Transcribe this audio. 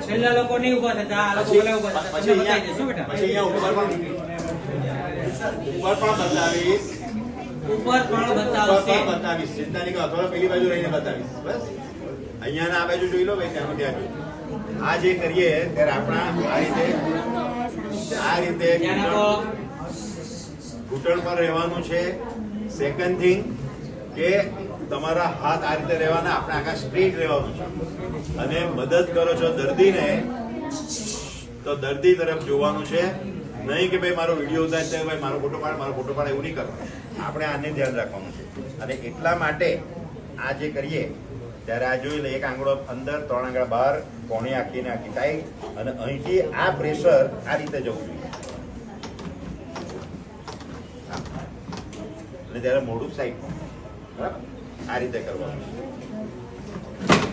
છેલ્લા લોકો નહીં ઉભા થતા, આ લોકો ભલે ઉભા થતા. પછી તમને બતાવી દઈશું બેટા. અહીંયા ઉપર પણ બતાવીશ. ઉપર પણ ઉપર બતાવશે. પણ બતાવીશ. ચિંતા નહીં કરો. થોડા પેલી બાજુ રહીને બતાવીશ. બસ અહીંયા આ બાજુ જોઈ લો ભાઈ, ત્યાં ત્યાં જોઈ. આ જે કરીએ ત્યારે આપણા આ રીતે ધ્યાન આપો. ઘૂંટણ પર રહેવાનું છે. સેકન્ડ થિંગ કે તમારા હાથ આ રીતે રહેવાના, આપણે આખા સ્ટ્રેટ રહેવાનું છે. અને મદદ કરો છો દર્દીને તો દર્દી તરફ જોવાનું છે, નહીં કે ભાઈ મારો વિડીયો ઉતાર છે, ભાઈ મારો ફોટો પાડ એવું નહીં કરવાનું. આપણે આને ધ્યાન રાખવાનું છે. અને એટલા માટે આ જે કરીએ ત્યારે આ જોઈ લે, એક આંગળો અંદર, 3 આંગળા બહાર, કોણી આખીને આખી ટાઈટ, અને અહીંથી આ પ્રેશર આ રીતે જવું જોઈએ. અને ત્યારે મોઢું સાઈડ, બરાબર, આ રીતે કરવાનું.